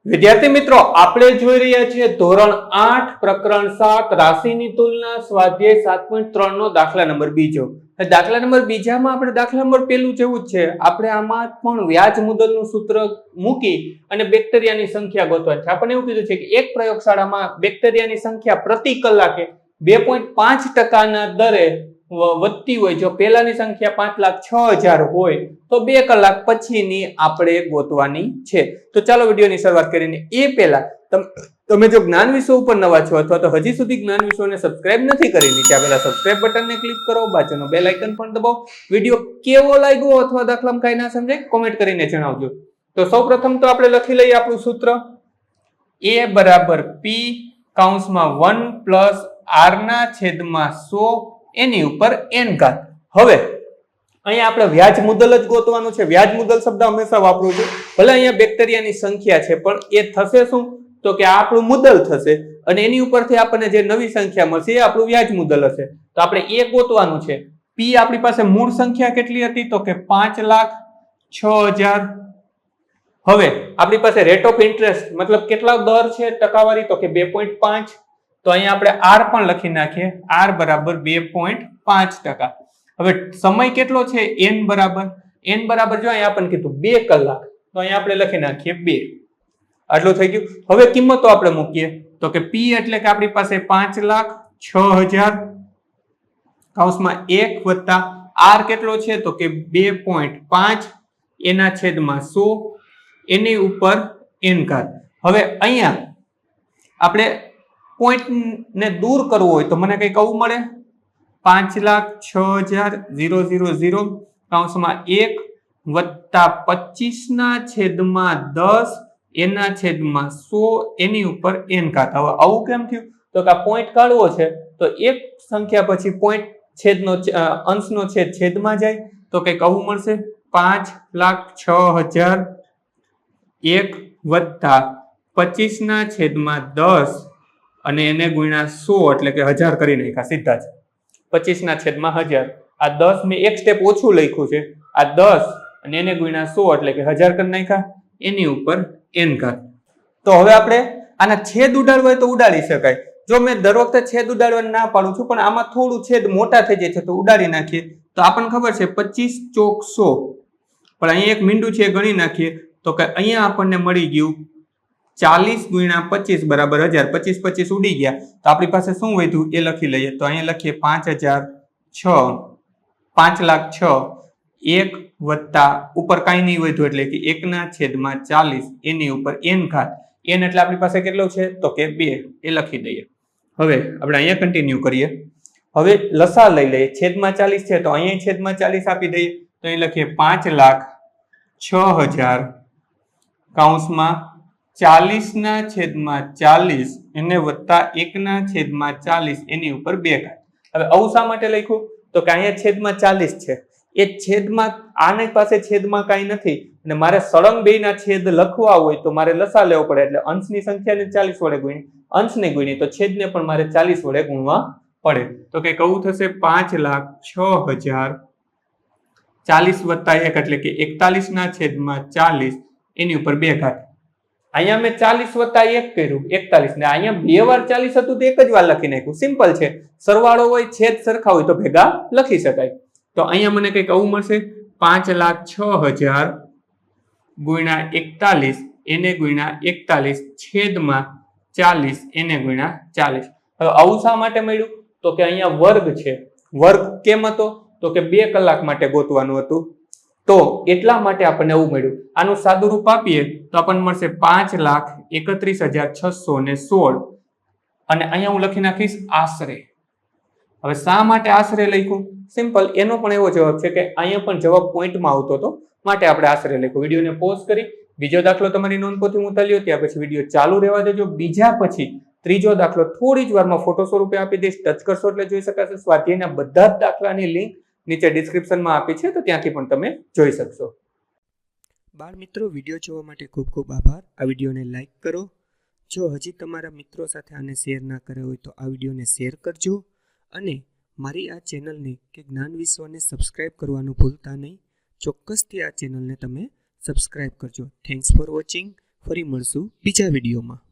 વિદ્યાર્થી મિત્રો, આપણે જોઈ રહ્યા છીએ ધોરણ 8 પ્રકરણ 7 રાશિની તુલના સ્વાધ્યાય 7.3 નો દાખલા નંબર બીજો. દાખલા નંબર બીજામાં આપણે દાખલા નંબર પહેલું જેવું જ છે. આપણે આમાં પણ વ્યાજ મુદ્દલનું સૂત્ર મૂકી અને બેક્ટેરિયાની સંખ્યા ગોતવાની છે. આપણે એવું કીધું છે કે એક પ્રયોગશાળામાં બેક્ટેરિયાની સંખ્યા પ્રતિ કલાકે 2.5% ના દરે વધતી હોય. જો પહેલાની સંખ્યા 5,06,000 હોય તો 2 કલાક પછીની આપણે ગોતવાની છે. તો ચાલો વિડીયોની શરૂઆત કરીને એ પહેલા તમે જો જ્ઞાન વિષય ઉપર નવા છો અથવા તો હજી સુધી જ્ઞાન વિષયોને સબસ્ક્રાઇબ નથી કરી નીચે આપેલા સબસ્ક્રાઇબ બટનને ક્લિક કરો, બાજુનો બેલ આઇકન પણ દબાવો. વિડીયો કેવો લાગ્યો અથવા દાખલામાં કઈ ના સમજાય કોમેન્ટ કરીને જણાવજો. તો સૌપ્રથમ તો આપણે લખી લઈએ આપણું સૂત્ર a બરાબર p કૌંસમાં 1 પ્લસ r ના છેદમાં 100 એની ઉપર n ઘાત. હવે અહીંયા આપણે વ્યાજ મુદ્દલ જ ગોતવાનું છે. વ્યાજ મુદ્દલ શબ્દ હંમેશા વાપરું છું. ભલે અહીંયા બેક્ટેરિયાની સંખ્યા છે પણ એ થશે શું તો કે આ આપણું મુદ્દલ થશે અને એની ઉપરથી આપણને જે નવી સંખ્યા મળશે એ આપણું વ્યાજ મુદ્દલ હશે. તો આપણે એ ગોતવાનું છે. p આપણી પાસે મૂળ સંખ્યા કેટલી હતી તો કે 5,06,000. હવે આપણી પાસે રેટ ઓફ ઇન્ટરેસ્ટ મતલબ કેટલા દર છે ટકાવારી તો કે 2.5. તો અહીંયા આપણે r પણ લખી નાખીએ. r બરાબર 2.5%. હવે સમય કેટલો છે n બરાબર જો અહીંયા આપણને કીધું 2 કલાક તો અહીંયા આપણે લખી નાખીએ 2. આટલું થઈ ગયું. હવે કિંમતો આપણે મૂકીએ તો કે p એટલે કે આપણી પાસે 5,06,000 કૌંસમાં 1 વત્તા r કેટલો છે તો કે 2.5 એના છેદમાં 100 એની ઉપર n ઘાત. હવે અહીંયા આપણે પોઈન્ટ ને દૂર કરવું હોય તો મને કઈ કવું મળે 5,06,000 કૌંસમાં 1 વત્તા 25 ના છેદમાં 10 એના છેદમાં 100 એની ઉપર n ઘાત. હવે આવું કેમ થયું તો કે આ પોઈન્ટ કાઢવો છે તો એક સંખ્યા પછી પોઈન્ટ છેદનો અંશનો છેદ છેદમાં જાય તો કઈક આવું મળશે 5,06,000 1 વત્તા 25 ના છેદમાં 10 અને એને ગુણ્યા 100 એટલે કે 1000 કરી નાખ્યા સીધા જ 25 ના છેદમાં 1000. આ 10 મેં એક સ્ટેપ ઓછું લખ્યું છે. આ 10 અને એને ગુણ્યા 100 એટલે કે 1000 કરી નાખ્યા એની ઉપર n ઘાત. તો હવે આપણે આના છેદ ઉડાડવા હોય તો ઉડાડી શકાય. જો મેં દર વખતે છેદ ઉડાડવા ના પાડું છું પણ આમાં થોડું છેદ મોટા થઈ જાય છે તો ઉડાડી નાખીએ તો આપણને ખબર છે 25 ચોક 100. પણ અહીંયા એક મીંડું છે ગણી નાખીએ તો કે અહીંયા આપણને મળી ગયું 40 ગુણ્યા 25 બરાબર 1000. 25 ઉડી ગયા તો આપણી પાસે શું વધ્યું એ લખી લઈએ. તો અહીંયા લખીએ 5,06,000 1 વત્તા ઉપર કાંઈ નહીં વધ્યું એટલે કે 1 ના છેદમાં 40 એની ઉપર n ઘાત. n એટલે આપણી પાસે કેટલો છે તો કે 2 એ લખી દઈએ. હવે આપણે અહીંયા કન્ટિન્યુ કરીએ. હવે લસા લઈ લઈએ. છેદમાં 40 છે તો અહીંયા છેદમાં 40 આપી દઈએ. તો અહીં લખીએ 5,06,000 કૌંસમાં 40 ના છેદમાં 40 એને વત્તા 1 ના છેદમાં 40 એની ઉપર 2 ઘાત. હવે આવું શા માટે લખ્યું તો કે અહીંયા છેદમાં 40 છે. એ છેદમાં આની પાસે છેદમાં કાંઈ નથી અને મારે સળંગ બેયના છેદ લખવા હોય તો મારે લસા લેવો પડે એટલે અંશની સંખ્યાને 40 વડે ગુણી અંશને ગુણી તો છેદને પણ મારે 40 વડે ગુણવા પડે. તો કે કવું થશે 5,06,000 40 વત્તા 1 એટલે કે 41 ના છેદમાં 40 એની ઉપર 2 ઘાત. અહીંયા મેં 40 વત્તા 1 કર્યું 41 ને અહીંયા 2 વાર 40 હતું તો એક જ વાર લખી નાખ્યું. સિમ્પલ છે. સરવાળો હોય છેદ સરખા હોય તો ભેગા લખી શકાય. તો અહીંયા મને કંઈક આવું મળશે 5,06,000 ગુણ્યા 41 એને ગુણ્યા 41 છેદમાં 40 એને ગુણ્યા 40. હવે આવું શા માટે મળ્યું તો કે અહીંયા વર્ગ છે. વર્ગ કેમ હતો તો કે 2 કલાક માટે ગોતવાનું હતું તો એટલા માટે આપણને એવું મળ્યું. આનું સાદું રૂપ આપીએ તો આપણને મળશે 5,31,616 અને અહીંયા હું લખી નાખીશ આશરે. હવે શા માટે આશરે લખ્યું સિમ્પલ એનો પણ એવો જવાબ છે કે અહીંયા પણ જવાબ પોઈન્ટમાં આવતો હતો માટે આપણે આશરે લખ્યું. વિડીયોને પોઝ કરી બીજો દાખલો તમારી નોંધપોથી ઉતાર્યો ત્યાર પછી વિડીયો ચાલુ રહેવા દેજો. બીજા પછી ત્રીજો દાખલો થોડી જ વારમાં ફોટો સ્વરૂપે આપી દઈશ. ટચ કરશો એટલે જોઈ શકાશે. સ્વાધ્યાયના બધા જ દાખલાની લિંક નીચે ડિસ્ક્રિપ્શનમાં આપી છે તો ત્યાંથી પણ તમે જોઈ શકશો. બાળ મિત્રો, વિડીયો જોવા માટે ખૂબ ખૂબ આભાર. આ વિડીયોને લાઈક કરો. જો હજી તમારા મિત્રો સાથે આને શેર ના કર્યો હોય તો આ વિડીયોને શેર કરજો અને મારી આ ચેનલને કે જ્ઞાન વિશ્વને સબસ્ક્રાઈબ કરવાનું ભૂલતા નહીં. ચોક્કસથી આ ચેનલને તમે સબસ્ક્રાઈબ કરજો. Thanks for watching. ફરી મળશું બીજા વિડીયોમાં.